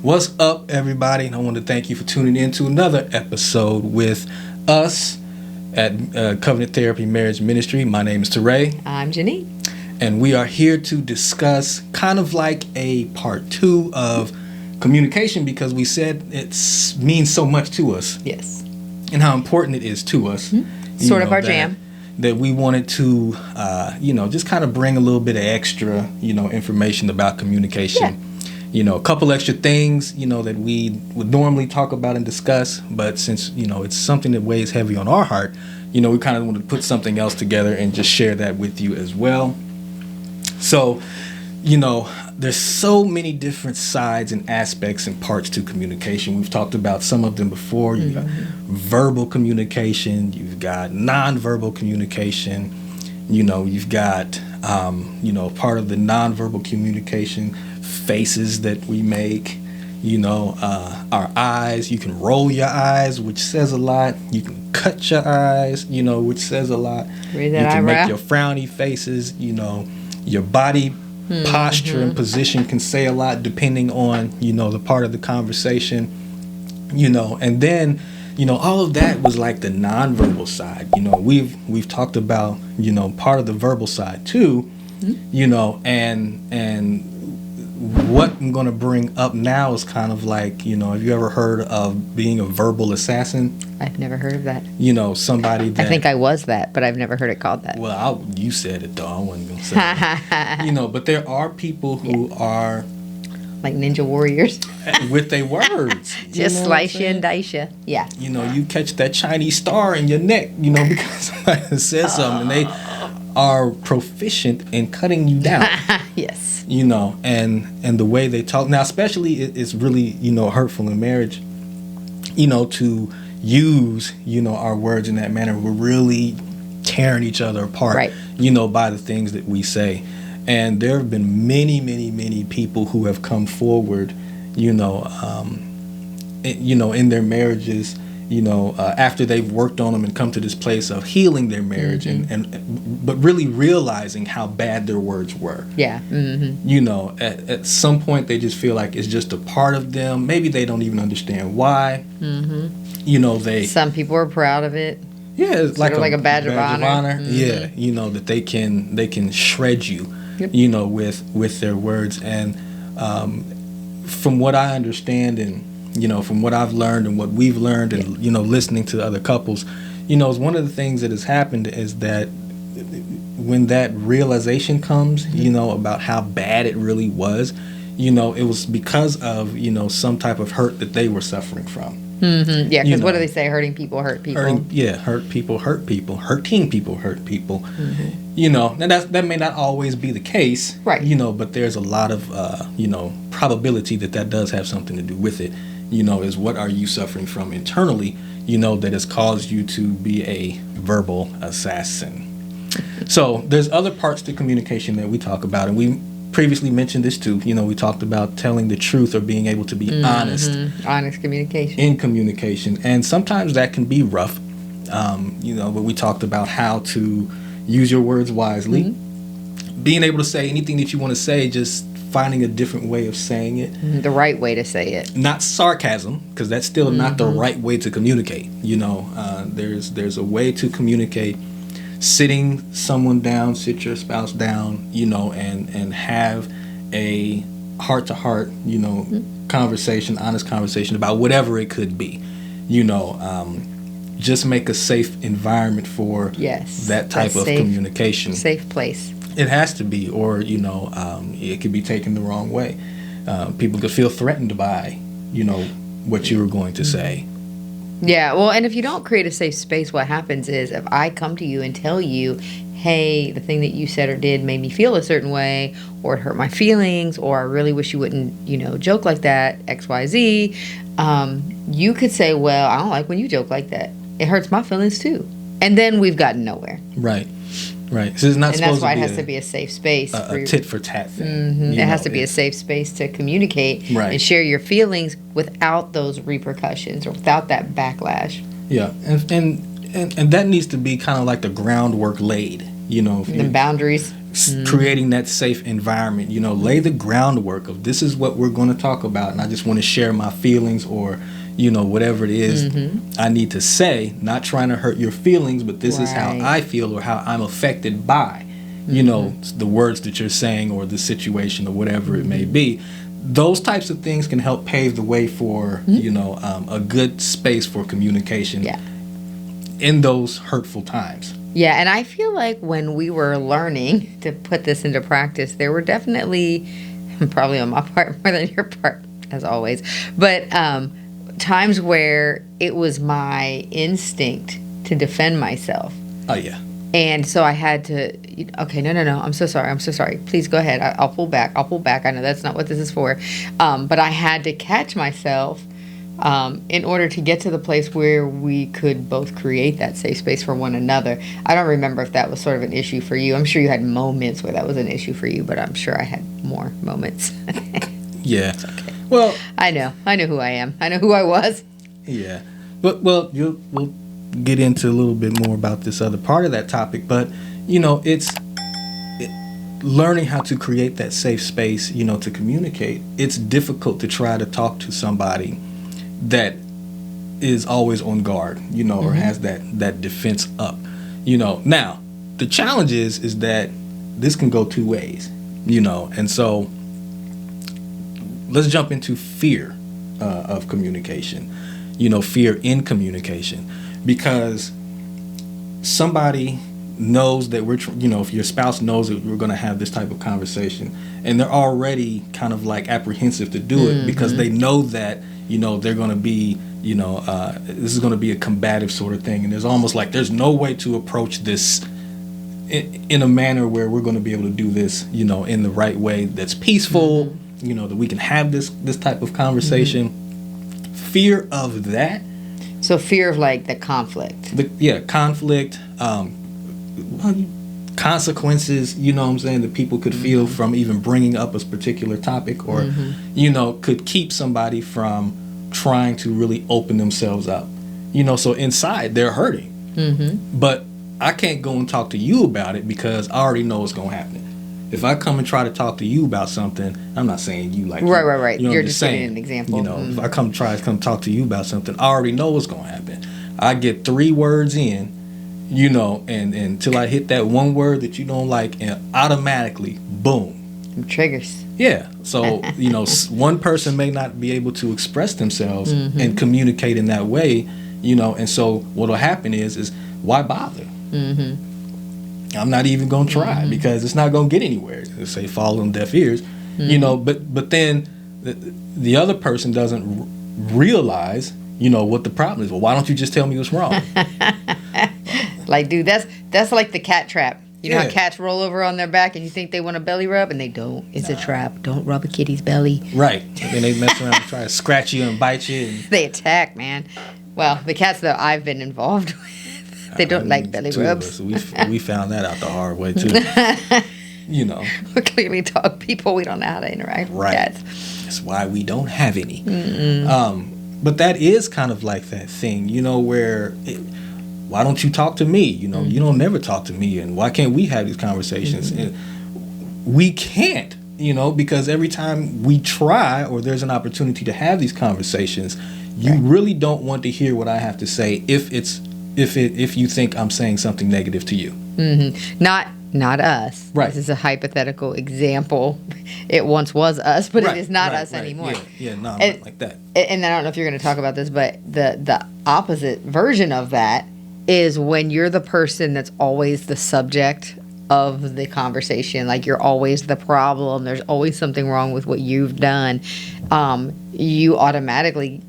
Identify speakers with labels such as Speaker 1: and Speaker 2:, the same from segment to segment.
Speaker 1: What's up, everybody? And I want to thank you for tuning in to another episode with us at Covenant Therapy Marriage Ministry. My name is Teray.
Speaker 2: I'm Janine.
Speaker 1: And we are here to discuss kind of like a part 2 of communication, because we said it means so much to us.
Speaker 2: Yes.
Speaker 1: And how important it is to us.
Speaker 2: Mm-hmm. Sort of our jam.
Speaker 1: That we wanted to, just kind of bring a little bit of extra, information about communication. Yeah. A couple extra things, that we would normally talk about and discuss. But since, it's something that weighs heavy on our heart, we kind of want to put something else together and just share that with you as well. So, there's so many different sides and aspects and parts to communication. We've talked about some of them before. You've got verbal communication. You've got nonverbal communication. You've got, part of the nonverbal communication, faces that we make, our eyes. You can roll your eyes, which says a lot. You can cut your eyes, which says a lot.
Speaker 2: Raise that
Speaker 1: you can
Speaker 2: eyebrow.
Speaker 1: make your frowny faces, your body posture and position can say a lot depending on, the part of the conversation, and then, all of that was like the nonverbal side. We've talked about, part of the verbal side too, and what I'm going to bring up now is kind of like, have you ever heard of being a verbal assassin?
Speaker 2: I've never heard of that.
Speaker 1: Somebody that...
Speaker 2: I think I was that, but I've never heard it called that.
Speaker 1: Well, you said it, though. I wasn't going to say that. But there are people who are...
Speaker 2: Like ninja warriors.
Speaker 1: With their words.
Speaker 2: Just slice you and dice you. Yeah.
Speaker 1: You catch that Chinese star in your neck, because somebody says something, and they are proficient in cutting you down.
Speaker 2: Yes.
Speaker 1: And the way they talk now, especially it's really hurtful in marriage, to use our words in that manner. We're really tearing each other apart,
Speaker 2: right.
Speaker 1: By the things that we say. And there have been many, many, many people who have come forward, in their marriages, after they've worked on them and come to this place of healing their marriage, but really realizing how bad their words were.
Speaker 2: Yeah. Mm-hmm.
Speaker 1: At some point they just feel like it's just a part of them. Maybe they don't even understand why. Mm-hmm.
Speaker 2: Some people are proud of it.
Speaker 1: Yeah, it's
Speaker 2: like a badge of honor.
Speaker 1: Mm-hmm. Yeah, that they can shred you. Yep. With their words. And from what I understand and from what I've learned and what we've learned and listening to other couples, is one of the things that has happened is that when that realization comes, about how bad it really was, it was because of some type of hurt that they were suffering from.
Speaker 2: Mm-hmm. Yeah, because what do they say? Hurting people hurt people.
Speaker 1: Hurt people hurt people. Hurting people hurt people. Mm-hmm. And that may not always be the case,
Speaker 2: right?
Speaker 1: But there's a lot of probability that does have something to do with it. Is what are you suffering from internally? That has caused you to be a verbal assassin. So there's other parts to communication that we talk about, and we previously mentioned this too. We talked about telling the truth or being able to be honest.
Speaker 2: Honest communication. In
Speaker 1: communication. And sometimes that can be rough. But we talked about how to use your words wisely. Mm-hmm. Being able to say anything that you want to say, just finding a different way of saying it.
Speaker 2: The right way to say it.
Speaker 1: Not sarcasm, because that's still not the right way to communicate. There's a way to communicate. Sitting someone down, sit your spouse down, and have a heart-to-heart, conversation, honest conversation about whatever it could be. Just make a safe environment for that type of communication.
Speaker 2: Safe place.
Speaker 1: It has to be, or, it could be taken the wrong way. People could feel threatened by, what you were going to say.
Speaker 2: Yeah, well, and if you don't create a safe space, what happens is if I come to you and tell you, hey, the thing that you said or did made me feel a certain way, or it hurt my feelings, or I really wish you wouldn't, joke like that, X, Y, Z, you could say, well, I don't like when you joke like that. It hurts my feelings too. And then we've gotten nowhere.
Speaker 1: Right. So it's not supposed to be. And that's
Speaker 2: why it has to be a safe space.
Speaker 1: A tit for tat thing.
Speaker 2: Mm-hmm. It has to be a safe space to communicate and share your feelings without those repercussions or without that backlash.
Speaker 1: Yeah, and that needs to be kind of like the groundwork laid.
Speaker 2: The boundaries.
Speaker 1: creating that safe environment, lay the groundwork of this is what we're going to talk about, and I just want to share my feelings or whatever it is I need to say, not trying to hurt your feelings, but this is how I feel or how I'm affected by the words that you're saying or the situation or whatever it may be. Those types of things can help pave the way for a good space for communication in those hurtful times.
Speaker 2: Yeah, and I feel like when we were learning to put this into practice, there were definitely, probably on my part more than your part, as always, but times where it was my instinct to defend myself.
Speaker 1: Oh, yeah.
Speaker 2: And so I had to, okay, no, I'm so sorry. Please go ahead. I'll pull back. I know that's not what this is for. But I had to catch myself in order to get to the place where we could both create that safe space for one another. I don't remember if that was sort of an issue for you. I'm sure you had moments where that was an issue for you, but I'm sure I had more moments.
Speaker 1: Yeah.
Speaker 2: It's okay.
Speaker 1: Well,
Speaker 2: I know who I am. I know who I was.
Speaker 1: Yeah. But, we'll get into a little bit more about this other part of that topic, but it's learning how to create that safe space, to communicate. It's difficult to try to talk to somebody that is always on guard, or has that defense up. Now the challenge is that this can go two ways, and so let's jump into fear of communication, fear in communication. Because somebody knows that if your spouse knows that we're going to have this type of conversation, and they're already kind of like apprehensive to do it because they know that, they're going to be, this is going to be a combative sort of thing. And there's almost like there's no way to approach this in a manner where we're going to be able to do this, in the right way that's peaceful, that we can have this type of conversation. Fear of that.
Speaker 2: So fear of like the conflict.
Speaker 1: Conflict, consequences, that people could feel from even bringing up a particular topic, or, could keep somebody from trying to really open themselves up. So inside they're hurting. But I can't go and talk to you about it because I already know what's going to happen. If I come and try to talk to you about something, I'm not saying you like
Speaker 2: right. You're just saying an example.
Speaker 1: If I come talk to you about something, I already know what's going to happen. I get 3 words in, and until I hit that one word that you don't like, and automatically, boom,
Speaker 2: triggers.
Speaker 1: Yeah. So one person may not be able to express themselves and communicate in that way, and so what'll happen is why bother? I'm not even going to try because it's not going to get anywhere. Let's say fall on deaf ears, but then the other person doesn't realize, what the problem is. Well, why don't you just tell me what's wrong?
Speaker 2: Like, dude, that's like the cat trap. You know how cats roll over on their back and you think they want a belly rub and they don't. It's a trap. Don't rub a kitty's belly.
Speaker 1: Right. And then they mess around and try to scratch you and bite you. And
Speaker 2: they attack, man. Well, the cats that I've been involved with. They don't like belly rubs.
Speaker 1: We found that out the hard way too.
Speaker 2: We're clearly dog people. We don't know how to interact with cats.
Speaker 1: That's why we don't have any. But that is kind of like that thing, where why don't you talk to me? You don't never talk to me, and why can't we have these conversations? And we can't, because every time we try or there's an opportunity to have these conversations, you really don't want to hear what I have to say if you think I'm saying something negative to you.
Speaker 2: Not us.
Speaker 1: Right.
Speaker 2: This is a hypothetical example. It once was us, but it is not us anymore.
Speaker 1: Not like that.
Speaker 2: And I don't know if you're going to talk about this, but the opposite version of that is when you're the person that's always the subject of the conversation. Like, you're always the problem. There's always something wrong with what you've done. You automatically...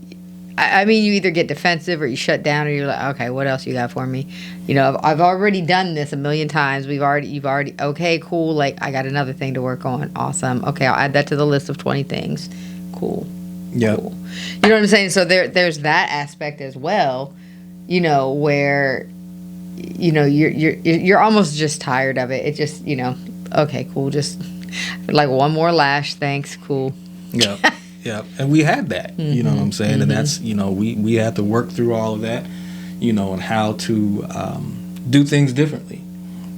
Speaker 2: you either get defensive or you shut down, or you're like, okay, what else you got for me? I've already done this a million times. You've already, okay, cool. Like, I got another thing to work on. Awesome. Okay, I'll add that to the list of 20 things. Cool.
Speaker 1: Yeah.
Speaker 2: Cool. You know what I'm saying? So there's that aspect as well, where, you're almost just tired of it. It just, okay, cool. Just like one more lash. Thanks. Cool.
Speaker 1: Yeah. Yeah, and we had that, you know what I'm saying? And that's, we had to work through all of that, and how to do things differently,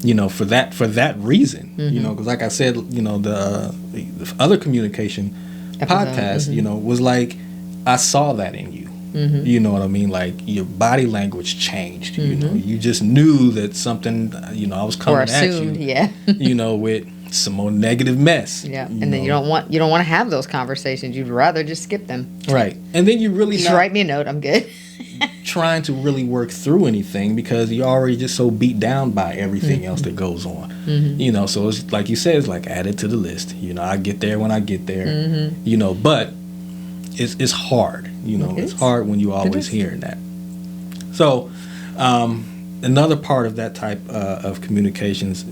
Speaker 1: for that reason, because like I said, the other communication podcast, was like, I saw that in you. You know what I mean? Like, your body language changed. You just knew that something, I was coming
Speaker 2: assumed,
Speaker 1: at you, with some more negative mess.
Speaker 2: Yeah, and then you don't want to have those conversations. You'd rather just skip them.
Speaker 1: Right, and then you really
Speaker 2: just write me a note. I'm good.
Speaker 1: Trying to really work through anything because you're already just so beat down by everything else that goes on. So it's like you said, it's like add it to the list. I get there when I get there. But it's hard. It's hard when you always hearing that. So another part of that type of communications,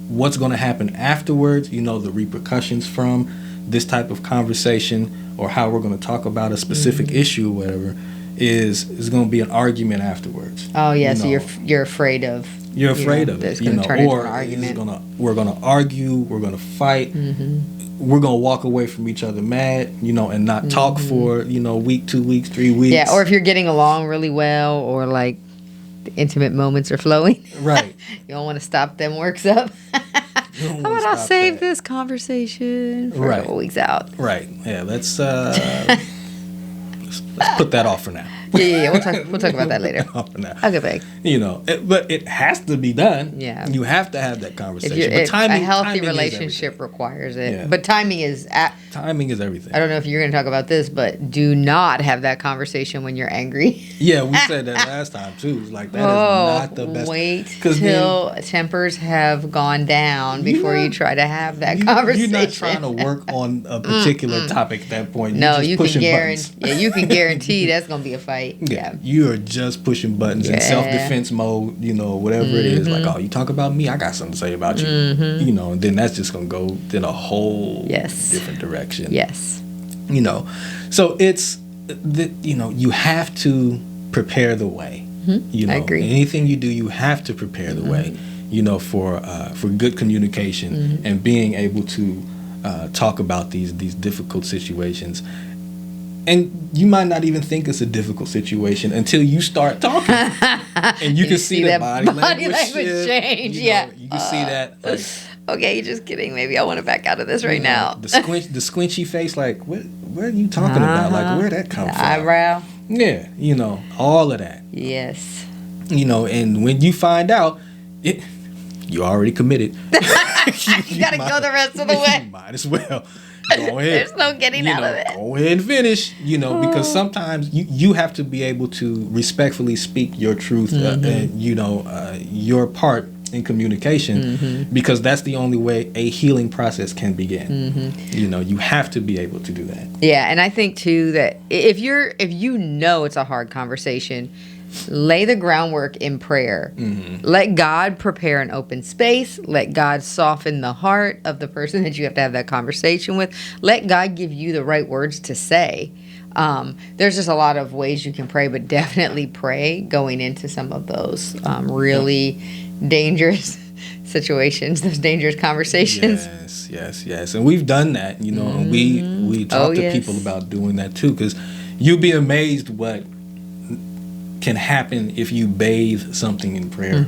Speaker 1: what's going to happen afterwards, the repercussions from this type of conversation or how we're going to talk about a specific issue or whatever is going to be an argument afterwards.
Speaker 2: Oh yeah, so you're afraid of.
Speaker 1: You're afraid of it,
Speaker 2: it's going to turn into an argument.
Speaker 1: We're going to argue, we're going to fight, we're going to walk away from each other mad, and not talk for, week, 2 weeks, 3 weeks.
Speaker 2: Yeah, or if you're getting along really well or like the intimate moments are flowing. Right. You don't want to stop them works up. How about I'll save this conversation for a couple weeks out?
Speaker 1: Right. Yeah, let's put that off for now.
Speaker 2: Yeah. We'll talk about that later. I'll get back.
Speaker 1: But it has to be done.
Speaker 2: Yeah.
Speaker 1: You have to have that conversation. But timing,
Speaker 2: a healthy relationship requires it. Yeah. But timing is everything. I don't know if you're going to talk about this, but do not have that conversation when you're angry.
Speaker 1: Yeah, we said that last time too. It's like that is not the best.
Speaker 2: Wait till tempers have gone down before you try to have that conversation.
Speaker 1: You're not trying to work on a particular topic at that point.
Speaker 2: No, you can guarantee. Yeah, you can guarantee that's going to be a fight.
Speaker 1: Yeah, you are just pushing buttons in self-defense mode, whatever it is. Like, oh, you talk about me, I got something to say about you. And then that's just going to go in a whole different direction.
Speaker 2: Yes.
Speaker 1: So it's, you have to prepare the way. I agree. Anything you do, you have to prepare the way, for good communication and being able to talk about these difficult situations. And you might not even think it's a difficult situation until you start talking. And you can see that body language change. You can see that. Like,
Speaker 2: okay, you're just kidding. Maybe I want to back out of this right now.
Speaker 1: The squinchy face, like, what are you talking about? Like, where'd that come from?
Speaker 2: Eyebrow.
Speaker 1: Yeah, all of that.
Speaker 2: Yes.
Speaker 1: And when you find out, you already committed.
Speaker 2: You got to go the rest of the way.
Speaker 1: You might as well. Go ahead.
Speaker 2: There's no getting out of it.
Speaker 1: Go ahead and finish, because sometimes you have to be able to respectfully speak your truth and, your part in communication because that's the only way a healing process can begin. You have to be able to do that.
Speaker 2: Yeah, and I think, too, that if it's a hard conversation, lay the groundwork in prayer. Let God prepare an open space. Let God soften the heart of the person that you have to have that conversation with. Let God give you the right words to say. There's just a lot of ways you can pray, but definitely pray going into some of those really dangerous situations, those dangerous conversations.
Speaker 1: Yes. And we've done that, and we talk to people about doing that too, because you'll be amazed what can happen if you bathe something in prayer.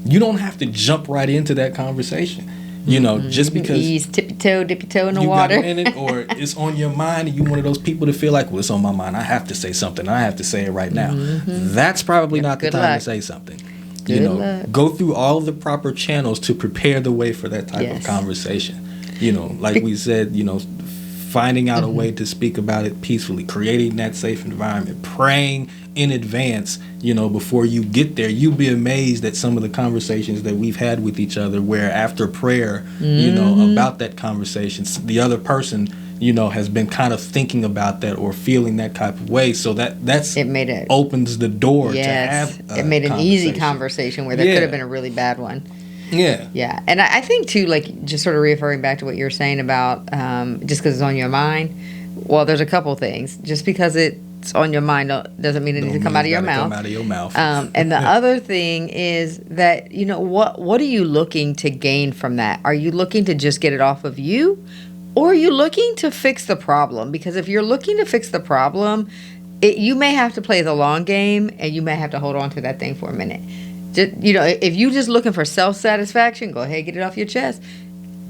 Speaker 1: You don't have to jump right into that conversation. Just because
Speaker 2: dip your toe in the water,
Speaker 1: got a minute, or it's on your mind, and you one of those people to feel like, well, it's on my mind. I have to say something. I have to say it right now. That's probably not the time to say something. Go through all of the proper channels to prepare the way for that type of conversation. Like we said, finding out a way to speak about it peacefully, creating that safe environment, praying in advance, before you get there. You'll be amazed at some of the conversations that we've had with each other where after prayer, about that conversation, the other person, has been kind of thinking about that or feeling that type of way. So it opens the door to have
Speaker 2: it made an easy conversation where there could have been a really bad one. Yeah. And I think, too, like, just sort of referring back to what you were saying about just because it's on your mind. Well, there's a couple things. Just because it's on your mind doesn't mean it needs to come out of your mouth. And the other thing is that, what are you looking to gain from that? Are you looking to just get it off of you? Or are you looking to fix the problem? Because if you're looking to fix the problem, you may have to play the long game and you may have to hold on to that thing for a minute. Just, if you just looking for self-satisfaction, go ahead, get it off your chest.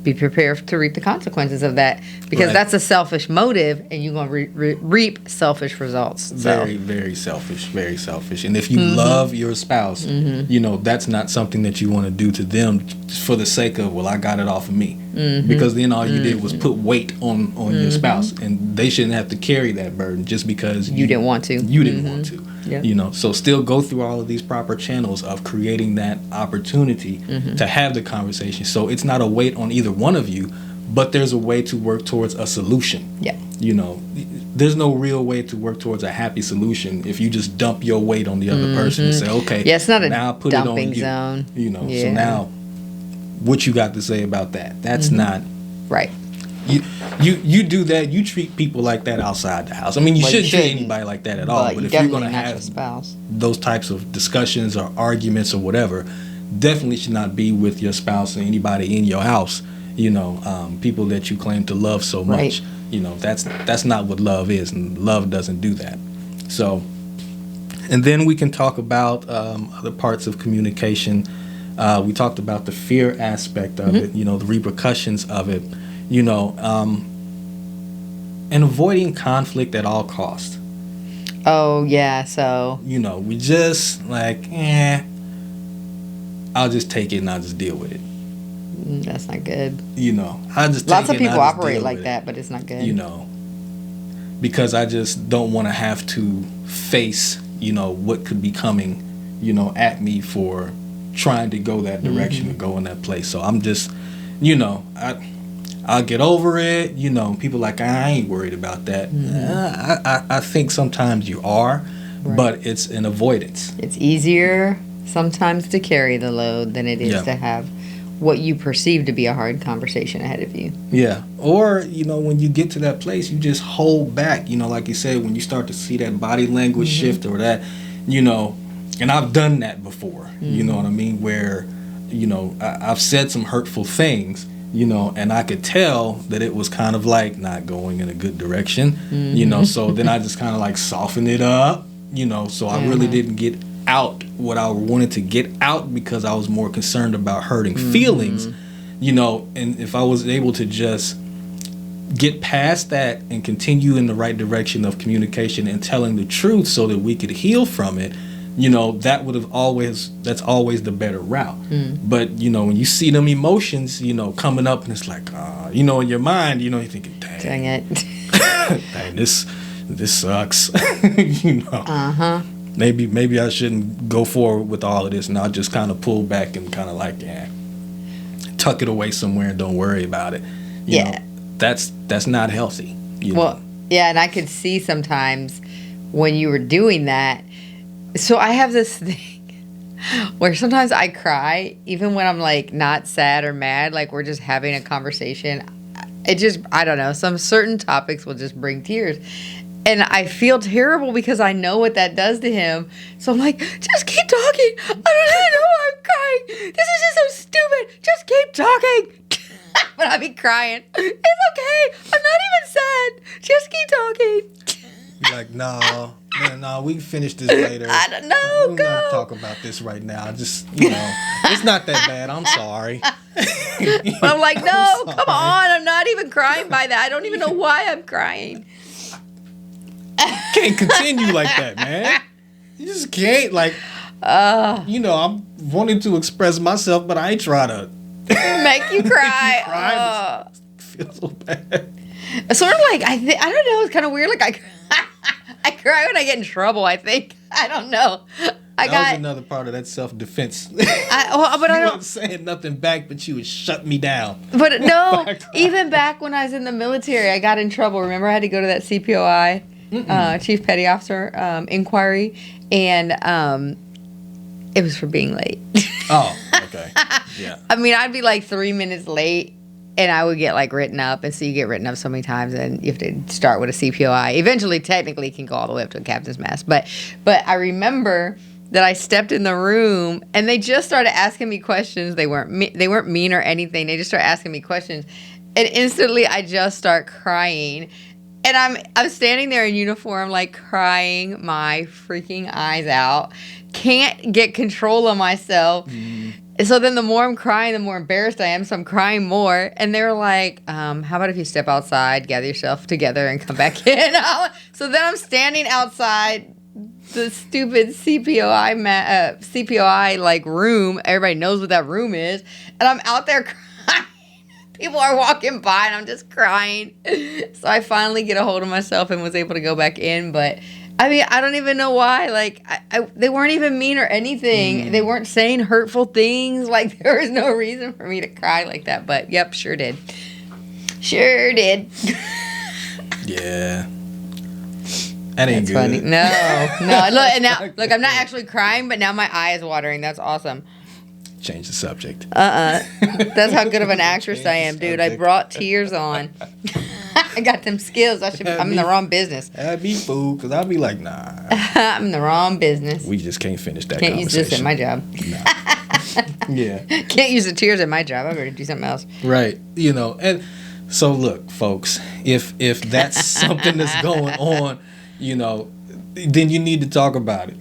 Speaker 2: Be prepared to reap the consequences of that, because that's a selfish motive, and you're going to reap selfish results.
Speaker 1: Very, very selfish, very selfish. And if you love your spouse, that's not something that you want to do to them just for the sake of, well, I got it off of me. Because then all you did was put weight on your spouse, and they shouldn't have to carry that burden just because
Speaker 2: you didn't want to.
Speaker 1: You didn't want to.
Speaker 2: Yep.
Speaker 1: So still go through all of these proper channels of creating that opportunity to have the conversation. So it's not a weight on either one of you, but there's a way to work towards a solution.
Speaker 2: Yeah.
Speaker 1: There's no real way to work towards a happy solution if you just dump your weight on the other person and say, okay,
Speaker 2: it's not
Speaker 1: now
Speaker 2: a
Speaker 1: put
Speaker 2: dumping
Speaker 1: it on you.
Speaker 2: zone.
Speaker 1: So now what you got to say about that? That's not
Speaker 2: right.
Speaker 1: You do that. You treat people like that outside the house. I mean, you shouldn't treat anybody like that at all. But if you're going to have those types of discussions or arguments or whatever, definitely should not be with your spouse or anybody in your house. People that you claim to love so much. That's not what love is, and love doesn't do that. So, and then we can talk about other parts of communication. We talked about the fear aspect of it. The repercussions of it. And avoiding conflict at all costs.
Speaker 2: Oh, yeah, so...
Speaker 1: we just I'll just take it and I'll just deal with it.
Speaker 2: That's not good.
Speaker 1: I'll just take
Speaker 2: Lots of
Speaker 1: it and
Speaker 2: people
Speaker 1: I'll just
Speaker 2: operate
Speaker 1: deal
Speaker 2: like
Speaker 1: with
Speaker 2: that,
Speaker 1: it.
Speaker 2: but it's not good.
Speaker 1: Because I just don't want to have to face, what could be coming, at me for trying to go that direction or go in that place. So I'm just, I'll get over it. People like, I ain't worried about that. I think sometimes you are, but it's an avoidance.
Speaker 2: It's easier sometimes to carry the load than it is to have what you perceive to be a hard conversation ahead of you.
Speaker 1: Yeah. Or, when you get to that place, you just hold back. Like you said, when you start to see that body language shift or that, and I've done that before, you know what I mean? Where, I've said some hurtful things, and I could tell that it was kind of like not going in a good direction, so then I just kind of like softened it up, so I really didn't get out what I wanted to get out because I was more concerned about hurting feelings, and if I was able to just get past that and continue in the right direction of communication and telling the truth so that we could heal from it, that's always the better route. But, when you see them emotions, coming up and it's like, in your mind, you're thinking, dang
Speaker 2: it.
Speaker 1: Dang, this sucks. Maybe I shouldn't go forward with all of this, and I'll just kind of pull back and kind of like, tuck it away somewhere and don't worry about it. You know, that's not healthy.
Speaker 2: Well, yeah, and I could see sometimes when you were doing that. So I have this thing where sometimes I cry, even when I'm like not sad or mad, like we're just having a conversation. I don't know, some certain topics will just bring tears. And I feel terrible because I know what that does to him. So I'm like, just keep talking. I don't even know why I'm crying. This is just so stupid. Just keep talking. But I be crying. It's okay. I'm not even sad. Just keep talking.
Speaker 1: You're like, no, we can finish this later.
Speaker 2: I don't know.
Speaker 1: We're not talk about this right now. Just, it's not that bad. I'm sorry.
Speaker 2: But I'm like, no, come on. I'm not even crying by that. I don't even know why I'm crying.
Speaker 1: Can't continue like that, man. You just can't, I'm wanting to express myself, but I ain't trying to
Speaker 2: make you cry.
Speaker 1: I feel so bad.
Speaker 2: Sort of like, I don't know, it's kind of weird. Like, I cry when I get in trouble, I think. I don't know.
Speaker 1: That was another part of that self-defense.
Speaker 2: But I
Speaker 1: wasn't saying nothing back, but you would shut me down.
Speaker 2: But no, even back when I was in the military, I got in trouble. Remember, I had to go to that CPOI, Chief Petty Officer inquiry, and it was for being late.
Speaker 1: Oh, okay. Yeah.
Speaker 2: I mean, I'd be like 3 minutes late, and I would get written up. And so you get written up so many times, and you have to start with a CPOI. Eventually, technically, it can go all the way up to a captain's mast. But I remember that I stepped in the room, and they just started asking me questions. They weren't mean or anything. They just started asking me questions, and instantly I just start crying. And I'm standing there in uniform, like crying my freaking eyes out. Can't get control of myself. And so then the more I'm crying, the more embarrassed I am. So I'm crying more. And they're like, how about if you step outside, gather yourself together, and come back in? So then I'm standing outside the stupid CPOI like room. Everybody knows what that room is. And I'm out there crying. People are walking by and I'm just crying. So I finally get a hold of myself and was able to go back in. But I mean, I don't even know why. Like, they weren't even mean or anything. They weren't saying hurtful things. Like, there was no reason for me to cry like that. But, yep, sure did. Sure did.
Speaker 1: Yeah. That ain't
Speaker 2: That's
Speaker 1: good.
Speaker 2: funny. No. Look, and now, look, I'm not actually crying, but now my eye is watering. That's awesome.
Speaker 1: Change the subject.
Speaker 2: That's how good of an actress I am, dude. I brought tears on. I got them skills. I'm in the wrong business.
Speaker 1: That'd be fool, because I'd be like, nah.
Speaker 2: I'm in the wrong business.
Speaker 1: We just can't finish that
Speaker 2: Can't
Speaker 1: conversation.
Speaker 2: use this at my job.
Speaker 1: Nah. Yeah.
Speaker 2: Can't use the tears at my job. I better do something else.
Speaker 1: Right. And so look, folks, if that's something that's going on, then you need to talk about it.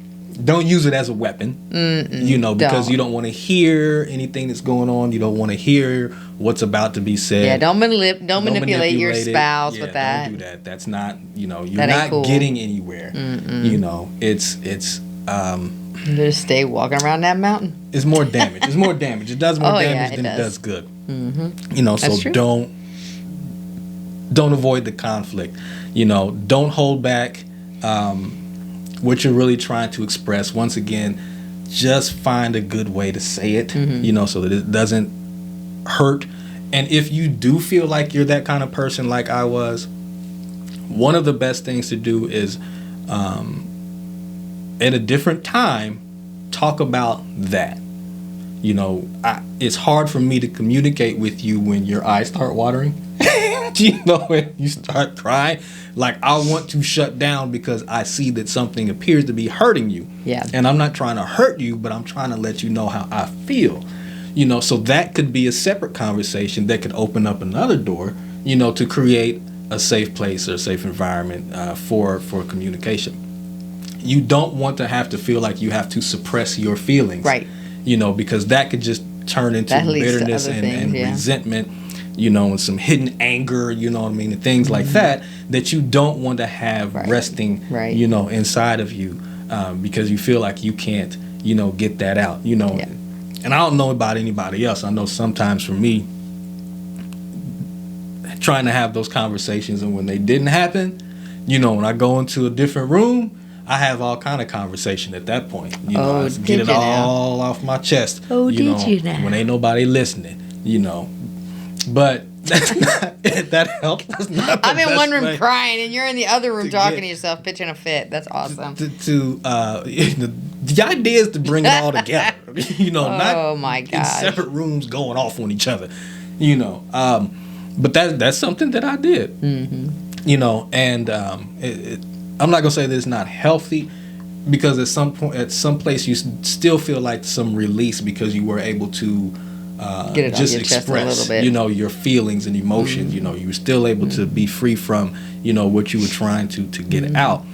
Speaker 1: Don't use it as a weapon, because you don't want to hear anything that's going on. You don't want to hear what's about to be said.
Speaker 2: Yeah, don't manipulate your spouse with that.
Speaker 1: Don't do that. That's not, you're
Speaker 2: That ain't
Speaker 1: not
Speaker 2: cool.
Speaker 1: getting anywhere. It's
Speaker 2: Just stay walking around that mountain.
Speaker 1: It's more damage. It does more damage than it does good. So
Speaker 2: That's true.
Speaker 1: don't avoid the conflict. Don't hold back what you're really trying to express. Once again, just find a good way to say it, so that it doesn't hurt. And if you do feel like you're that kind of person like I was, one of the best things to do is at a different time, talk about that. It's hard for me to communicate with you when your eyes start watering. When you start crying, like I want to shut down because I see that something appears to be hurting you.
Speaker 2: Yeah.
Speaker 1: And I'm not trying to hurt you, but I'm trying to let you know how I feel. So that could be a separate conversation that could open up another door, to create a safe place or a safe environment for communication. You don't want to have to feel like you have to suppress your feelings. Right. Because that could just turn into bitterness and resentment, and some hidden anger, and things like that you don't want to have resting, inside of you because you feel like you can't, get that out, And I don't know about anybody else. I know sometimes for me, trying to have those conversations, and when they didn't happen, when I go into a different room, I have all kind of conversation at that point. I get it all off my chest.
Speaker 2: Oh, did you now?
Speaker 1: When ain't nobody listening, But that's not, that helps. That's not the
Speaker 2: I'm in
Speaker 1: best
Speaker 2: one room
Speaker 1: way
Speaker 2: crying, and you're in the other room talking to yourself, pitching a fit. That's awesome.
Speaker 1: The idea is to bring it all together. Not
Speaker 2: my
Speaker 1: in
Speaker 2: gosh.
Speaker 1: separate rooms going off on each other. But that's something that I did. And I'm not gonna say that it's not healthy, because at some point, at some place, you still feel like some release because you were able to
Speaker 2: get it
Speaker 1: just
Speaker 2: off your chest a
Speaker 1: express,
Speaker 2: little bit.
Speaker 1: your feelings and emotions. You were still able to be free from, what you were trying to get out.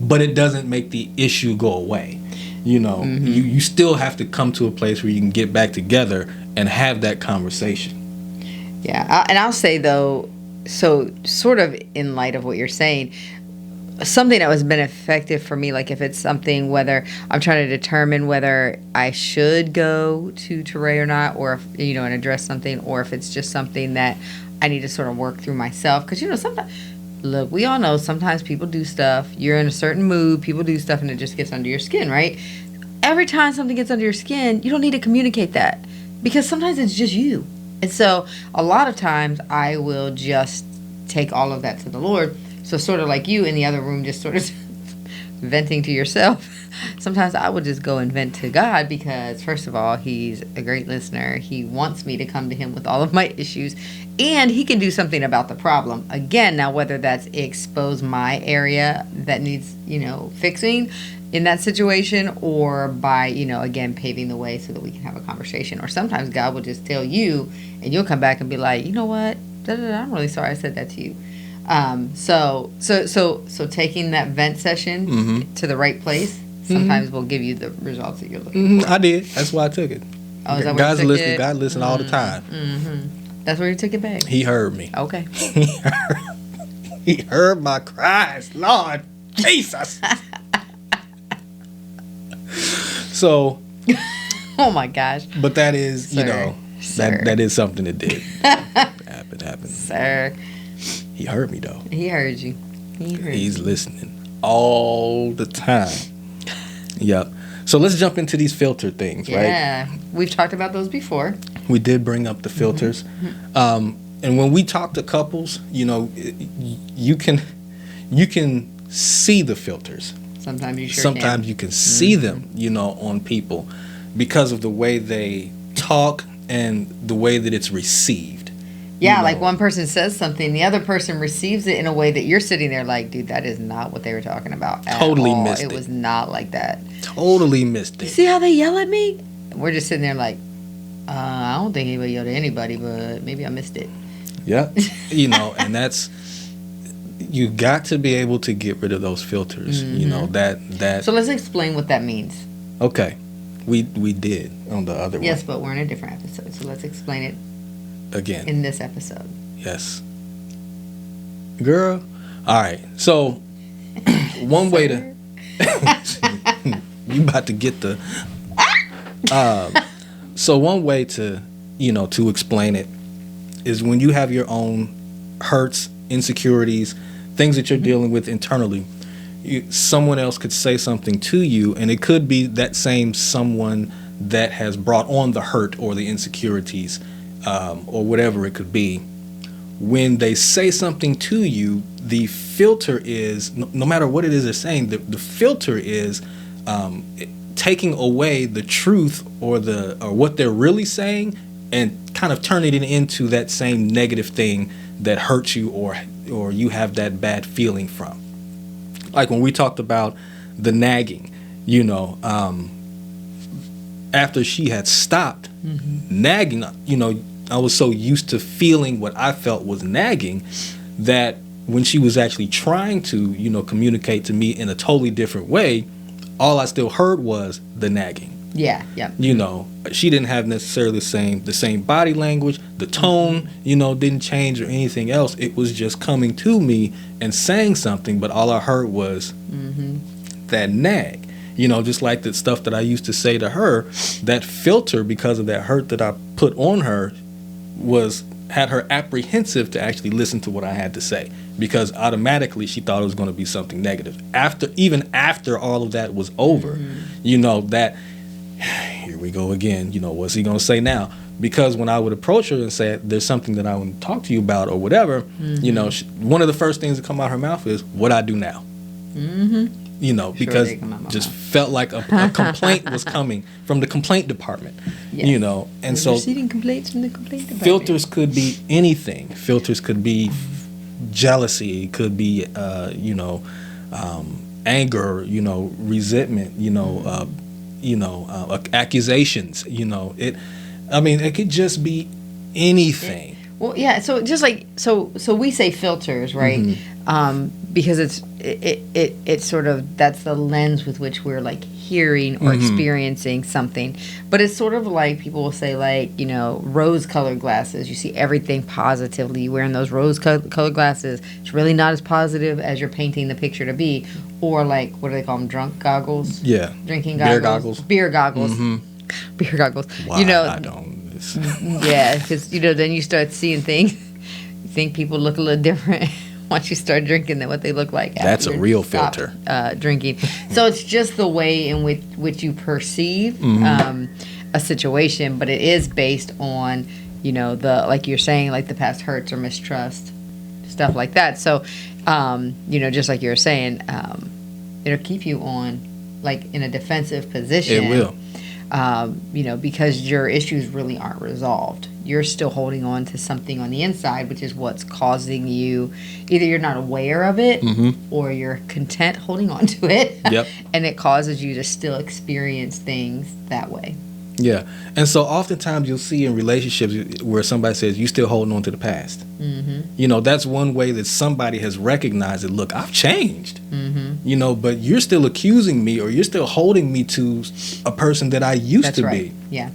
Speaker 1: But it doesn't make the issue go away. You still have to come to a place where you can get back together and have that conversation.
Speaker 2: Yeah, and I'll say though, so sort of in light of what you're saying, something that has been effective for me, like if it's something, whether I'm trying to determine whether I should go to Teray or not, or if, and address something, or if it's just something that I need to sort of work through myself. Because, sometimes, look, we all know sometimes people do stuff, you're in a certain mood, people do stuff, and it just gets under your skin, right? Every time something gets under your skin, you don't need to communicate that, because sometimes it's just you. And so a lot of times I will just take all of that to the Lord. So sort of like you in the other room, just sort of venting to yourself. Sometimes I would just go and vent to God, because first of all, he's a great listener. He wants me to come to him with all of my issues, and he can do something about the problem. Again, now whether that's expose my area that needs, fixing in that situation, or by, again, paving the way so that we can have a conversation. Or sometimes God will just tell you, and you'll come back and be like, you know what? I'm really sorry I said that to you. So taking that vent session to the right place sometimes will give you the results that you're looking for.
Speaker 1: I did. That's why I took it.
Speaker 2: Oh, is that where
Speaker 1: God's
Speaker 2: you took
Speaker 1: listening.
Speaker 2: it?
Speaker 1: God listen all the time.
Speaker 2: That's where you took it back.
Speaker 1: He heard me.
Speaker 2: Okay.
Speaker 1: He heard my cries. Lord Jesus. So.
Speaker 2: Oh my gosh.
Speaker 1: But that is,
Speaker 2: Sir.
Speaker 1: that is something that did happen.
Speaker 2: Sir.
Speaker 1: He heard me though.
Speaker 2: He heard you.
Speaker 1: He's listening all the time. Yep. So let's jump into these filter things, right?
Speaker 2: Yeah. We've talked about those before.
Speaker 1: We did bring up the filters. And when we talk to couples, you can see the filters.
Speaker 2: Sometimes you sure
Speaker 1: Sometimes
Speaker 2: can.
Speaker 1: you can see them, on people because of the way they talk and the way that it's received.
Speaker 2: Yeah, like one person says something, the other person receives it in a way that you're sitting there like, dude, that is not what they were talking about at
Speaker 1: Totally
Speaker 2: all.
Speaker 1: missed it.
Speaker 2: It was not like that.
Speaker 1: Totally missed
Speaker 2: You
Speaker 1: it.
Speaker 2: see how they yell at me? We're just sitting there like, I don't think anybody yelled at anybody, but maybe I missed it.
Speaker 1: Yep. And that's, you got to be able to get rid of those filters. That.
Speaker 2: So let's explain what that means.
Speaker 1: Okay. We did on the other one.
Speaker 2: Yes, but we're in a different episode, so let's explain it
Speaker 1: Again.
Speaker 2: in this episode.
Speaker 1: Yes. Girl. All right. So one way to you about to get the so one way to to explain it is when you have your own hurts, insecurities, things that you're dealing with internally, someone else could say something to you, and it could be that same someone that has brought on the hurt or the insecurities, or whatever it could be. When they say something to you, the filter is, no matter what it is they're saying, the filter is taking away the truth or what they're really saying and kind of turning it into that same negative thing that hurts you or you have that bad feeling from. Like when we talked about the nagging, after she had stopped nagging, I was so used to feeling what I felt was nagging that when she was actually trying to, communicate to me in a totally different way, all I still heard was the nagging.
Speaker 2: Yeah, yeah.
Speaker 1: She didn't have necessarily the same body language, the tone, didn't change or anything else. It was just coming to me and saying something, but all I heard was that nag. Just like the stuff that I used to say to her, that filter, because of that hurt that I put on her, had her apprehensive to actually listen to what I had to say, because automatically she thought it was going to be something negative. Even after all of that was over, that here we go again. What's he going to say now? Because when I would approach her and say, there's something that I want to talk to you about or whatever, one of the first things that come out of her mouth is, what I do now. Because just felt like a complaint was coming from the complaint department. Yes. And so
Speaker 2: receiving complaints from the complaint department.
Speaker 1: Filters could be anything. Filters could be jealousy, it could be anger, resentment, accusations, it could just be anything.
Speaker 2: Well, yeah. So just like so we say filters, right? Because it's sort of, that's the lens with which we're like hearing or experiencing something. But it's sort of like people will say, like, rose-colored glasses. You see everything positively. You're wearing those rose-colored glasses. It's really not as positive as you're painting the picture to be. Or like, what do they call them? Drunk goggles?
Speaker 1: Yeah.
Speaker 2: Drinking goggles. Beer goggles. Beer goggles.
Speaker 1: Wow, I don't.
Speaker 2: Yeah, because then you start seeing things. You think people look a little different once you start drinking than what they look like.
Speaker 1: That's a real filter.
Speaker 2: Drinking. So it's just the way in which you perceive a situation, but it is based on the, like you're saying, like the past hurts or mistrust, stuff like that. So just like you were saying, it'll keep you on like in a defensive position.
Speaker 1: It will.
Speaker 2: Because your issues really aren't resolved. You're still holding on to something on the inside, which is what's causing you, either you're not aware of it or you're content holding on to it.
Speaker 1: Yep.
Speaker 2: And it causes you to still experience things that way.
Speaker 1: Yeah. And so oftentimes you'll see in relationships where somebody says, you still holding on to the past. That's one way that somebody has recognized that, look, I've changed, but you're still accusing me, or you're still holding me to a person that I used to be.
Speaker 2: Yeah.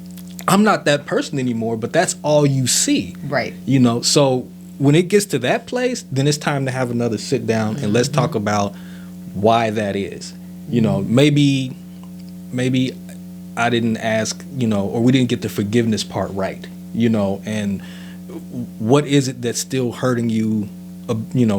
Speaker 1: I'm not that person anymore, but that's all you see.
Speaker 2: Right.
Speaker 1: So when it gets to that place, then it's time to have another sit down and let's talk about why that is. Maybe I didn't ask, or we didn't get the forgiveness part right, and what is it that's still hurting you,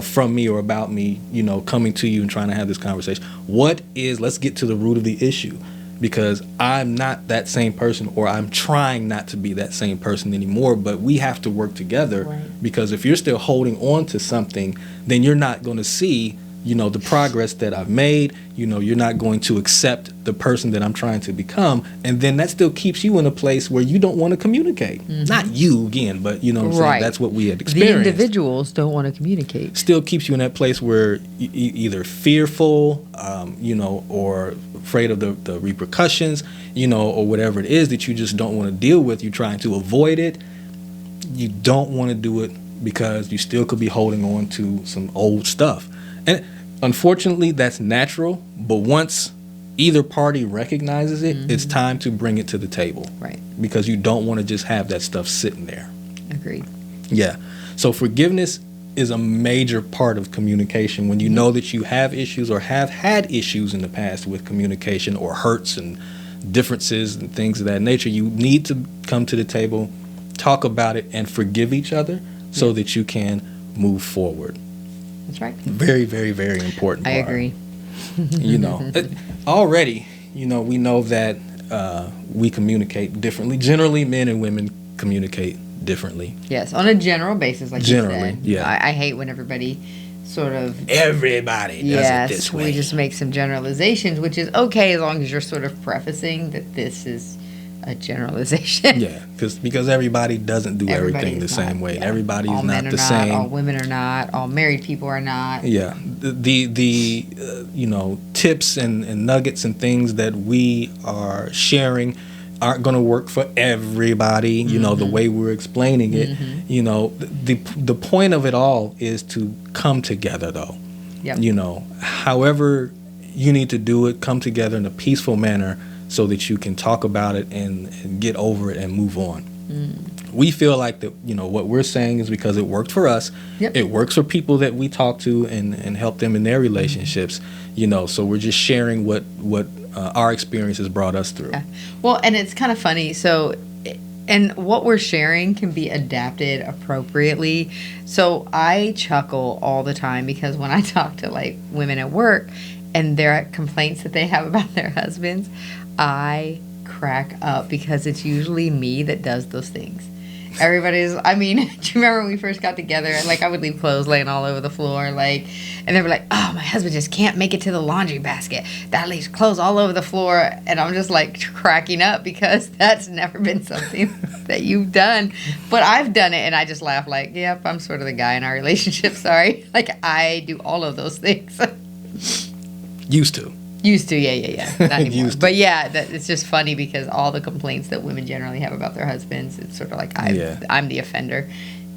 Speaker 1: from me or about me, coming to you and trying to have this conversation. Let's get to the root of the issue, because I'm not that same person, or I'm trying not to be that same person anymore, but we have to work together.
Speaker 2: Right.
Speaker 1: Because if you're still holding on to something, then you're not going to see the progress that I've made. You're not going to accept the person that I'm trying to become. And then that still keeps you in a place where you don't want to communicate. Not you again, but what I'm saying? That's what we had experienced.
Speaker 2: The individuals don't want to communicate.
Speaker 1: Still keeps you in that place where either fearful, or afraid of the repercussions, or whatever it is that you just don't want to deal with. You're trying to avoid it. You don't want to do it because you still could be holding on to some old stuff. And unfortunately, that's natural. But once either party recognizes it, it's time to bring it to the table.
Speaker 2: Right.
Speaker 1: Because you don't want to just have that stuff sitting there.
Speaker 2: Agreed.
Speaker 1: Yeah. So forgiveness is a major part of communication. When you know that you have issues or have had issues in the past with communication, or hurts and differences and things of that nature, you need to come to the table, talk about it, and forgive each other so that you can move forward.
Speaker 2: That's right.
Speaker 1: Very, very, very important part.
Speaker 2: I agree.
Speaker 1: Already, we know that we communicate differently. Generally, men and women communicate differently.
Speaker 2: Yes, on a general basis, like you said.
Speaker 1: Yeah.
Speaker 2: I hate when everybody sort of...
Speaker 1: Everybody does it this way.
Speaker 2: We just make some generalizations, which is okay as long as you're sort of prefacing that this is a generalization.
Speaker 1: Yeah, because everybody doesn't do everything the same way. Yeah. Everybody is not the same.
Speaker 2: All women are not. All married people are not.
Speaker 1: Yeah, the tips and nuggets and things that we are sharing aren't going to work for everybody. The way we're explaining it. The point of it all is to come together, though.
Speaker 2: Yep.
Speaker 1: However you need to do it, come together in a peaceful manner, so that you can talk about it and get over it and move on. We feel like that, what we're saying is because it worked for us.
Speaker 2: Yep.
Speaker 1: It works for people that we talk to and help them in their relationships. So we're just sharing what our experience has brought us through.
Speaker 2: Yeah. Well, and it's kind of funny. So, and what we're sharing can be adapted appropriately. So I chuckle all the time because when I talk to like women at work and their complaints that they have about their husbands, I crack up because it's usually me that does those things. Do you remember when we first got together, like I would leave clothes laying all over the floor, and they were like, oh, my husband just can't make it to the laundry basket. That leaves clothes all over the floor. And I'm just like cracking up because that's never been something that you've done. But I've done it, and I just laugh like, yep, I'm sort of the guy in our relationship, sorry. Like I do all of those things.
Speaker 1: Used to,
Speaker 2: yeah. Not anymore. But yeah, it's just funny because all the complaints that women generally have about their husbands, it's sort of like I'm the offender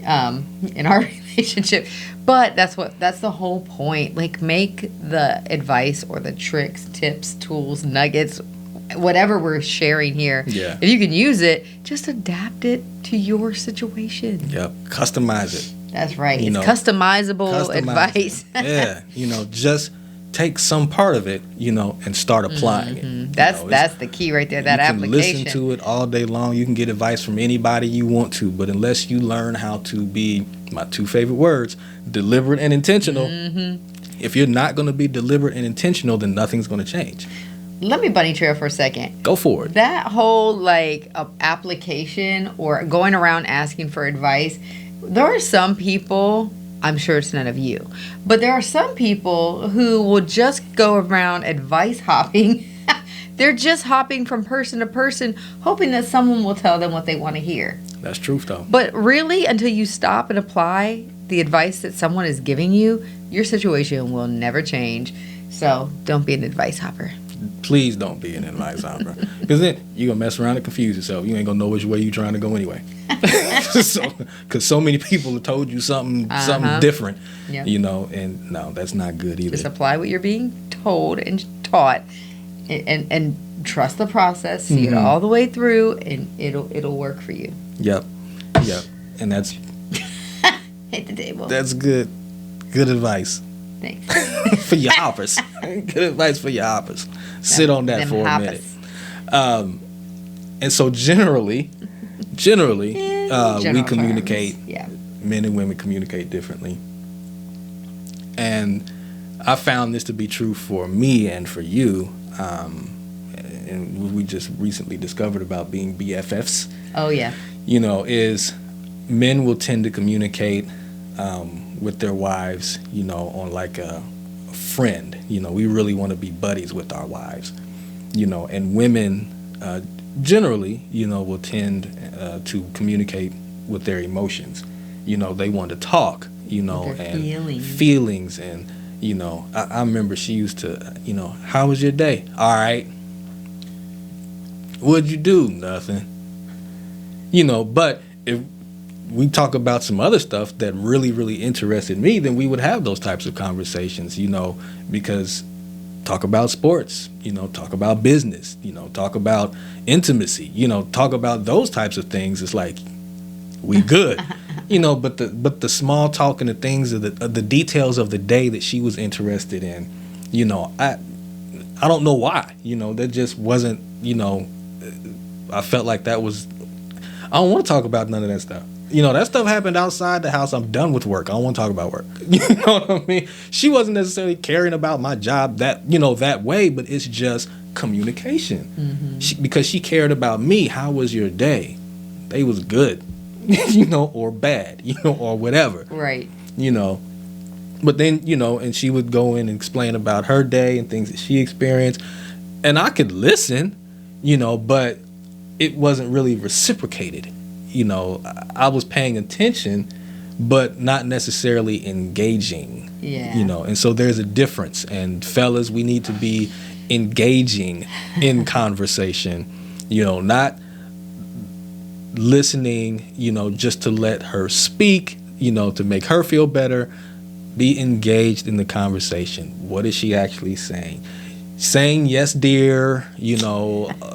Speaker 2: in our relationship. But that's the whole point. Like, make the advice or the tricks, tips, tools, nuggets, whatever we're sharing here.
Speaker 1: Yeah.
Speaker 2: If you can use it, just adapt it to your situation.
Speaker 1: Yep. Customize it.
Speaker 2: That's right. It's customizable advice.
Speaker 1: Yeah. Just take some part of it, and start applying it.
Speaker 2: That's the key right there, that application.
Speaker 1: You can listen to it all day long. You can get advice from anybody you want to, but unless you learn how to be, my two favorite words, deliberate and intentional, if you're not going to be deliberate and intentional, then nothing's going to change.
Speaker 2: Let me bunny trail for a second.
Speaker 1: Go for it.
Speaker 2: That whole, application or going around asking for advice, there are some people... I'm sure it's none of you. But there are some people who will just go around advice hopping. They're just hopping from person to person, hoping that someone will tell them what they want to hear.
Speaker 1: That's truth, though.
Speaker 2: But really, until you stop and apply the advice that someone is giving you, your situation will never change. So don't be an advice hopper.
Speaker 1: Please don't be an advice hopper. Because then you're going to mess around and confuse yourself. You ain't going to know which way you're trying to go anyway. Because so many people have told you something different,
Speaker 2: Yep.
Speaker 1: and no, that's not good either.
Speaker 2: Just apply what you're being told and taught, and trust the process, see it all the way through, and it'll work for you.
Speaker 1: Yep. And that's
Speaker 2: Hit the table.
Speaker 1: That's good advice.
Speaker 2: Thanks.
Speaker 1: For your hoppers. Good advice for your hoppers. Sit on that for a minute. And so generally, we communicate.
Speaker 2: Terms. Yeah.
Speaker 1: Men and women communicate differently. And I found this to be true for me and for you. And we just recently discovered about being BFFs.
Speaker 2: Oh, yeah.
Speaker 1: Is men will tend to communicate with their wives, on like a friend. We really want to be buddies with our wives. And women generally, will tend to communicate with their emotions. They want to talk, and feelings. And, I remember she used to, how was your day? All right. What'd you do? Nothing. But if we talk about some other stuff that really, really interested me, then we would have those types of conversations, because talk about sports, talk about business, talk about intimacy, talk about those types of things. It's like, we good, but the small talk and the things of the details of the day that she was interested in, I don't know why, that just wasn't, I felt like that was, I don't want to talk about none of that stuff. That stuff happened outside the house. I'm done with work. I don't want to talk about work. You know what I mean? She wasn't necessarily caring about my job that way, but it's just communication. Mm-hmm. Because she cared about me. How was your day? They was good, or bad, or whatever.
Speaker 2: Right.
Speaker 1: But then, and she would go in and explain about her day and things that she experienced. And I could listen, but it wasn't really reciprocated. I was paying attention, but not necessarily engaging.
Speaker 2: Yeah.
Speaker 1: And so there's a difference. And fellas, we need to be engaging in conversation, not listening, just to let her speak, to make her feel better. Be engaged in the conversation. What is she actually saying? Saying yes, dear,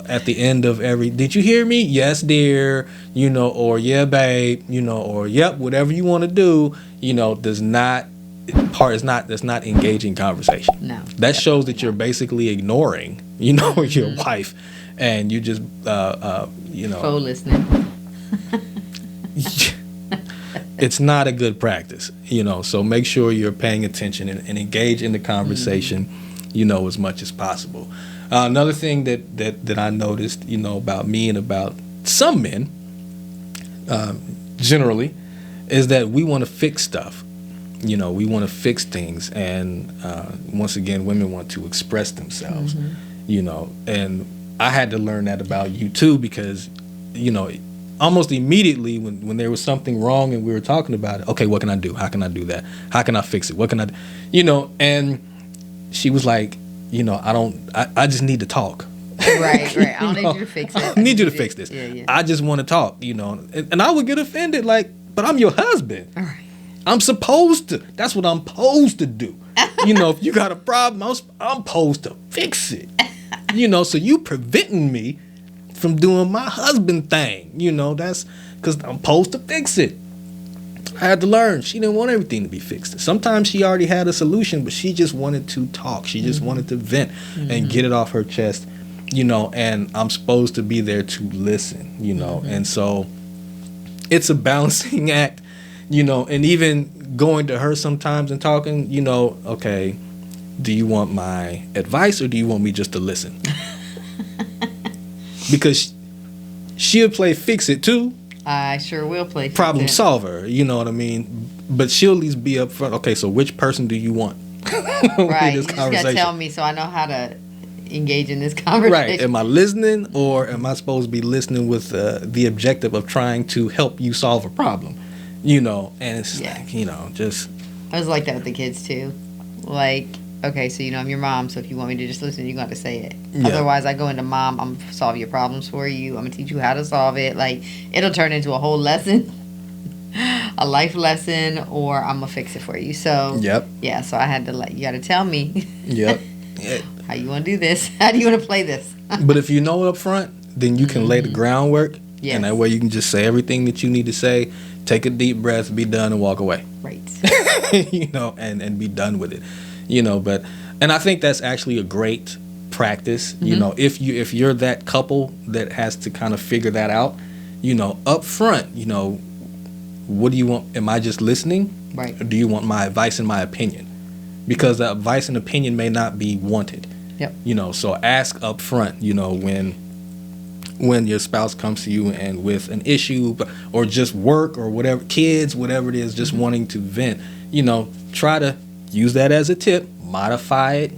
Speaker 1: at the end of every, did you hear me? Yes, dear, or yeah, babe, or yep, whatever you want to do, that's not engaging conversation.
Speaker 2: No.
Speaker 1: That shows that you're basically ignoring, your wife, and you just,
Speaker 2: Faux listening.
Speaker 1: It's not a good practice, so make sure you're paying attention and engage in the conversation. As much as possible. Another thing that I noticed, about me and about some men, generally, is that we want to fix stuff. We want to fix things. And once again, women want to express themselves, and I had to learn that about you too, because, almost immediately when there was something wrong and we were talking about it, okay, what can I do? How can I do that? How can I fix it? What can I do? And she was like, I just need to talk.
Speaker 2: Right. I don't need you to fix it.
Speaker 1: I need you to fix this.
Speaker 2: Yeah.
Speaker 1: I just want to talk, and I would get offended, like, but I'm your husband.
Speaker 2: All right.
Speaker 1: I'm supposed to. That's what I'm supposed to do. If you got a problem, I'm supposed to fix it. So you preventing me from doing my husband thing. That's because I'm supposed to fix it. I had to learn. She didn't want everything to be fixed. Sometimes she already had a solution, but she just wanted to talk. She just wanted to vent and get it off her chest, and I'm supposed to be there to listen, and so it's a balancing act, and even going to her sometimes and talking, okay, do you want my advice or do you want me just to listen? Because she'll play fix it too.
Speaker 2: I sure will play
Speaker 1: problem solver, you know what I mean? But she'll at least be up front. Okay, so which person do you want?
Speaker 2: Right, you just gotta tell me so I know how to engage in this conversation.
Speaker 1: Right, am I listening or am I supposed to be listening with the objective of trying to help you solve a problem? And it's like, just...
Speaker 2: I was like that with the kids too. Like, okay, so I'm your mom, so if you want me to just listen, you're going to say it.
Speaker 1: Yeah.
Speaker 2: Otherwise, I go into mom, I'm going to solve your problems for you. I'm going to teach you how to solve it. Like, it'll turn into a whole lesson, a life lesson, or I'm going to fix it for you. So,
Speaker 1: Yep.
Speaker 2: yeah, so I had to you got to tell me.
Speaker 1: Yep.
Speaker 2: How you want to do this? How do you want to play this?
Speaker 1: But if you know up front, then you can lay the groundwork.
Speaker 2: Yes.
Speaker 1: And that way you can just say everything that you need to say, take a deep breath, be done, and walk away.
Speaker 2: Right.
Speaker 1: And be done with it. And I think that's actually a great practice. If you're that couple that has to kind of figure that out, up front, what do you want? Am I just listening?
Speaker 2: Right.
Speaker 1: Or do you want my advice and my opinion? Because the advice and opinion may not be wanted.
Speaker 2: Yep.
Speaker 1: So ask up front, when your spouse comes to you and with an issue or just work or whatever, kids, whatever it is, just wanting to vent, try to use that as a tip, modify it,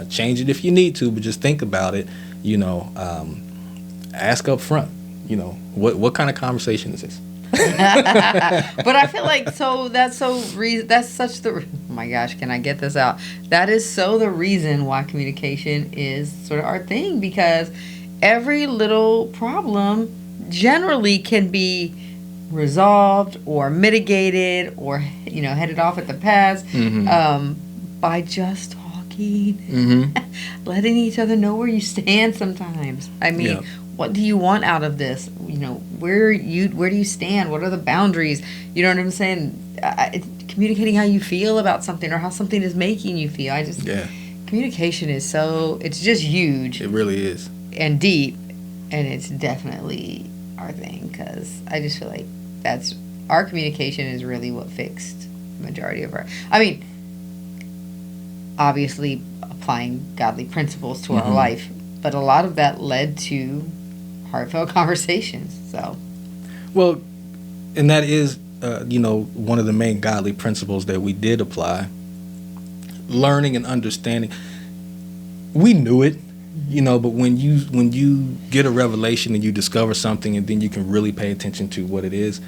Speaker 1: change it if you need to, but just think about it, ask up front, what kind of conversation is this?
Speaker 2: But I feel like that's such the, oh my gosh, can I get this out? That is so the reason why communication is sort of our thing, because every little problem generally can be resolved or mitigated or headed off at the pass by just talking, letting each other know where you stand sometimes. I mean, what do you want out of this? Where do you stand? What are the boundaries? You know what I'm saying? Communicating how you feel about something or how something is making you feel. Communication is it's just huge.
Speaker 1: It really is.
Speaker 2: And deep, and it's definitely our thing, because I just feel like that's our communication is really what fixed the majority of obviously applying godly principles to our life, but a lot of that led to heartfelt conversations. So,
Speaker 1: well, and that is one of the main godly principles that we did apply, learning and understanding. We knew it. But when you get a revelation and you discover something, and then you can really pay attention to what it is,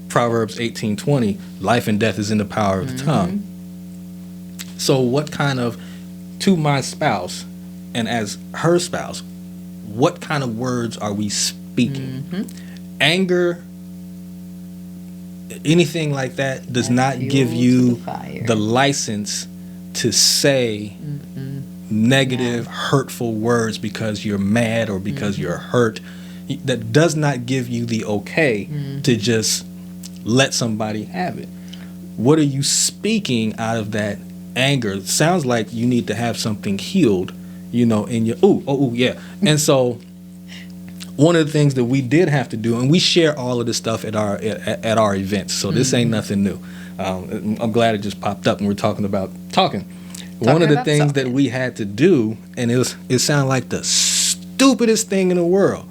Speaker 1: Proverbs 18:20, life and death is in the power of the tongue. So what kind of, to my spouse and as her spouse, what kind of words are we speaking? Anger, anything like that does not give you the license to say negative, hurtful words because you're mad or because you're hurt. That does not give you the okay to just let somebody have it. What are you speaking out of that anger? It sounds like you need to have something healed, in your yeah. And so one of the things that we did have to do, and we share all of this stuff at our events, so this ain't nothing new. I'm glad it just popped up and we're talking about talking. One of the things that we had to do, and it sounded like the stupidest thing in the world,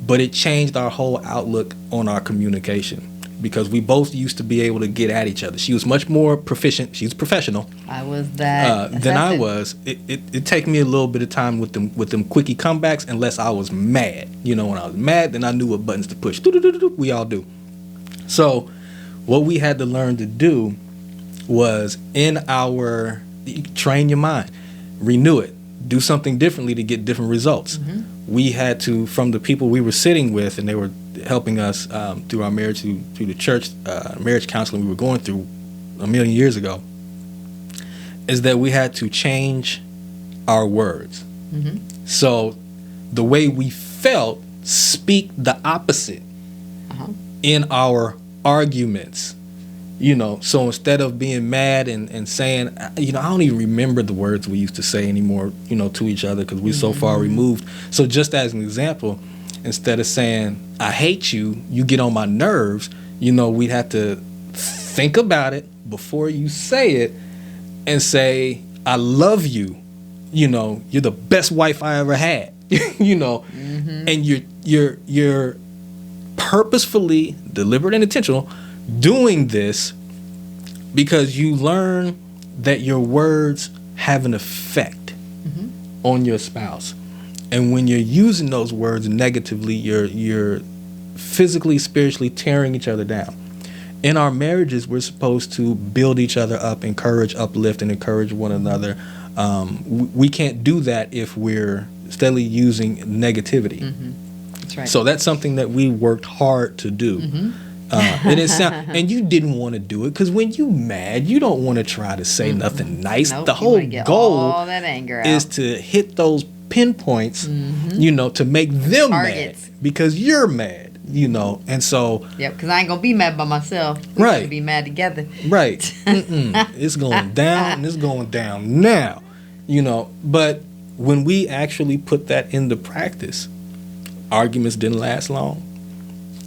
Speaker 1: but it changed our whole outlook on our communication, because we both used to be able to get at each other. She was much more proficient. She's professional.
Speaker 2: I was that
Speaker 1: than I was. It take me a little bit of time with them quickie comebacks, unless I was mad. When I was mad, then I knew what buttons to push. We all do. So what we had to learn to do was train your mind, renew it, do something differently to get different results. We had to, from the people we were sitting with, and they were helping us through our marriage, through the church marriage counseling we were going through a million years ago, is that we had to change our words. So the way we felt, speak the opposite in our arguments. So instead of being mad and saying, I don't even remember the words we used to say anymore, to each other, because we're so far removed. So just as an example, instead of saying, I hate you, you get on my nerves, we'd have to think about it before you say it and say, I love you, you're the best wife I ever had, and you're purposefully, deliberate and intentional, doing this because you learn that your words have an effect on your spouse. And when you're using those words negatively, you're physically, spiritually tearing each other down. in our marriages, we're supposed to build each other up, encourage, uplift, and encourage one another. We can't do that if we're steadily using negativity.
Speaker 2: That's right.
Speaker 1: So that's something that we worked hard to do. And you didn't want to do it because when you mad, you don't want to try to say nothing nice.
Speaker 2: Nope,
Speaker 1: the
Speaker 2: you
Speaker 1: whole
Speaker 2: wanna get
Speaker 1: goal
Speaker 2: all that anger out.
Speaker 1: is to hit those pinpoints, to make them
Speaker 2: Targets.
Speaker 1: mad because you're mad. And so
Speaker 2: Yep, because I ain't gonna be mad by myself. We
Speaker 1: Right.
Speaker 2: should be mad together.
Speaker 1: right, it's going down and it's going down now. But when we actually put that into practice, arguments didn't last long.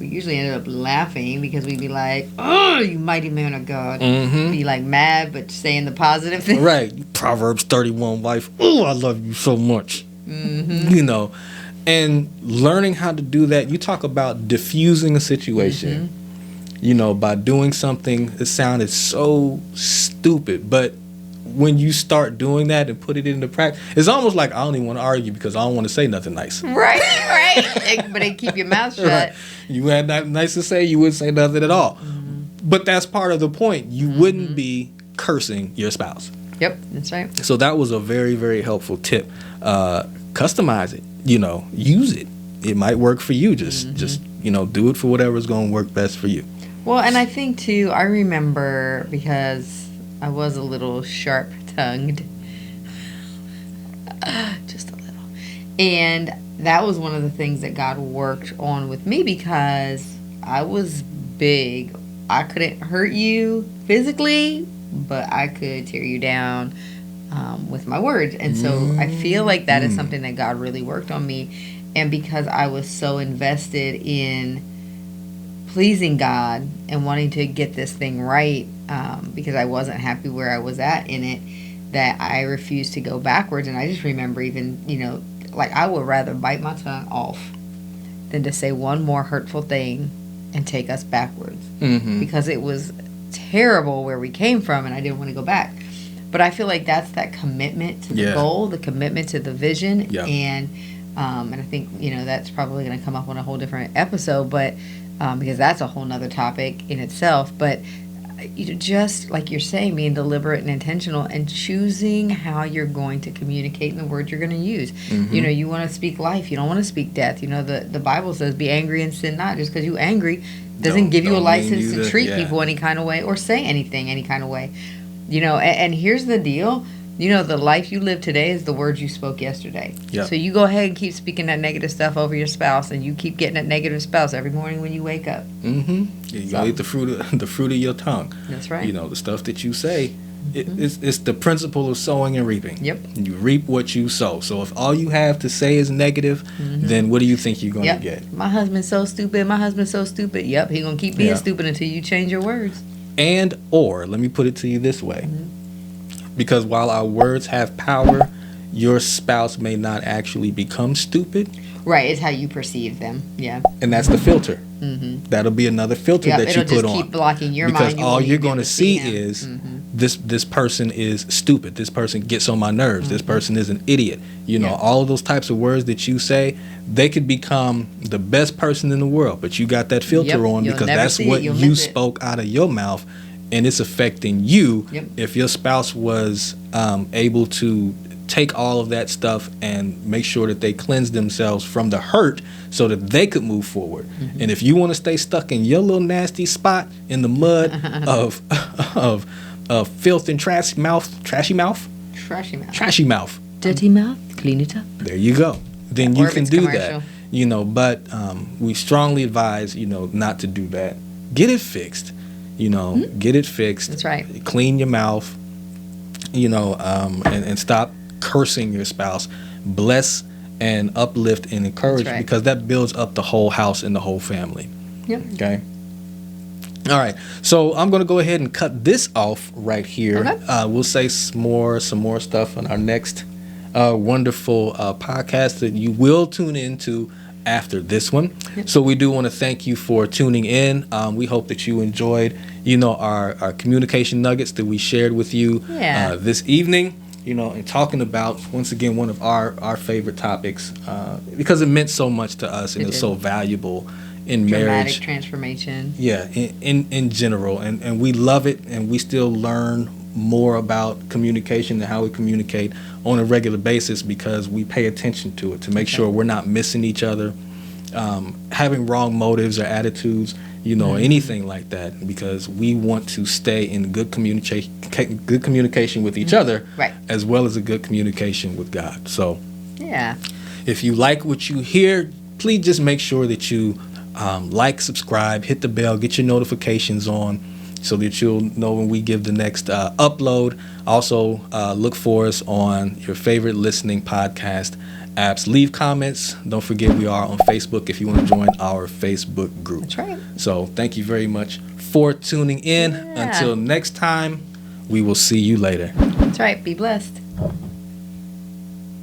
Speaker 2: We usually ended up laughing because we'd be like, "Oh, you mighty man of God." Be like mad, but saying the positive thing.
Speaker 1: Right. Proverbs 31 wife. Oh, I love you so much. And learning how to do that. You talk about diffusing a situation, by doing something that sounded so stupid. But when you start doing that and put it into practice, it's almost like I don't even want to argue because I don't want to say nothing nice.
Speaker 2: Right. But they keep your mouth shut.
Speaker 1: Right. You had nothing nice to say, you wouldn't say nothing at all. But that's part of the point. You wouldn't be cursing your spouse.
Speaker 2: Yep, that's right.
Speaker 1: So that was a very, very helpful tip. Customize it, use it. It might work for you. Just do it for whatever's going to work best for you.
Speaker 2: Well, and I think too, I remember because I was a little sharp-tongued. Just a little. And that was one of the things that God worked on with me because I was big. I couldn't hurt you physically, but I could tear you down with my words. And so I feel like that is something that God really worked on me. And because I was so invested in pleasing God and wanting to get this thing right, because I wasn't happy where I was at in it, that I refused to go backwards. And I just remember even, like I would rather bite my tongue off than to say one more hurtful thing and take us backwards. Because it was terrible where we came from and I didn't want to go back. But I feel like that's that commitment to the goal, the commitment to the vision.
Speaker 1: Yeah.
Speaker 2: And I think, that's probably going to come up on a whole different episode, but because that's a whole nother topic in itself. But just like you're saying, being deliberate and intentional and choosing how you're going to communicate and the words you're going to use. You want to speak life. You don't want to speak death. The Bible says be angry and sin not. Just because you're angry doesn't give you a license to treat people any kind of way or say anything any kind of way. And here's the deal. The life you live today is the words you spoke yesterday.
Speaker 1: Yep.
Speaker 2: So you go ahead and keep speaking that negative stuff over your spouse, and you keep getting that negative spouse every morning when you wake up.
Speaker 1: You eat the fruit of your tongue.
Speaker 2: That's right.
Speaker 1: The stuff that you say. It's the principle of sowing and reaping.
Speaker 2: Yep.
Speaker 1: You reap what you sow. So if all you have to say is negative, then what do you think you're going to get?
Speaker 2: My husband's so stupid. My husband's so stupid. Yep. He's going to keep being stupid until you change your words.
Speaker 1: Or let me put it to you this way. Because while our words have power, your spouse may not actually become stupid.
Speaker 2: Right, it's how you perceive them. Yeah.
Speaker 1: And that's the filter. That'll be another filter that you put on.
Speaker 2: It'll just keep blocking your
Speaker 1: because
Speaker 2: mind.
Speaker 1: all you're going to see is this person is stupid. This person gets on my nerves. This person is an idiot. All of those types of words that you say, they could become the best person in the world. But you got that filter on because that's what you spoke out of your mouth. And it's affecting you. If your spouse was able to take all of that stuff and make sure that they cleanse themselves from the hurt so that they could move forward. And if you want to stay stuck in your little nasty spot in the mud of filth and trashy mouth, dirty mouth,
Speaker 2: clean it up.
Speaker 1: there you go. Then you can do that. But we strongly advise, not to do that. Get it fixed. Get it fixed.
Speaker 2: That's right.
Speaker 1: Clean your mouth, and stop cursing your spouse. Bless and uplift and encourage because that builds up the whole house and the whole family.
Speaker 2: Yep.
Speaker 1: Okay. All right. So I'm going to go ahead and cut this off right here.
Speaker 2: Okay.
Speaker 1: We'll say some more stuff on our next wonderful podcast that you will tune into after this one. So we do want to thank you for tuning in. We hope that you enjoyed, our communication nuggets that we shared with you this evening, and talking about, once again, one of our favorite topics because it meant so much to us and it's so valuable in
Speaker 2: dramatic
Speaker 1: marriage.
Speaker 2: transformation.
Speaker 1: Yeah, in general. And we love it, and we still learn more about communication and how we communicate on a regular basis because we pay attention to it to make sure we're not missing each other, having wrong motives or attitudes, anything like that, because we want to stay in good communication with each other,
Speaker 2: Right.
Speaker 1: as well as a good communication with God. So
Speaker 2: Yeah.
Speaker 1: if you like what you hear, please just make sure that you like, subscribe, hit the bell, get your notifications on so that you'll know when we give the next upload. Also, look for us on your favorite listening podcast apps. Leave comments. Don't forget we are on Facebook if you want to join our Facebook group.
Speaker 2: That's right.
Speaker 1: So thank you very much for tuning in.
Speaker 2: Yeah.
Speaker 1: Until next time, we will see you later.
Speaker 2: That's right. Be blessed.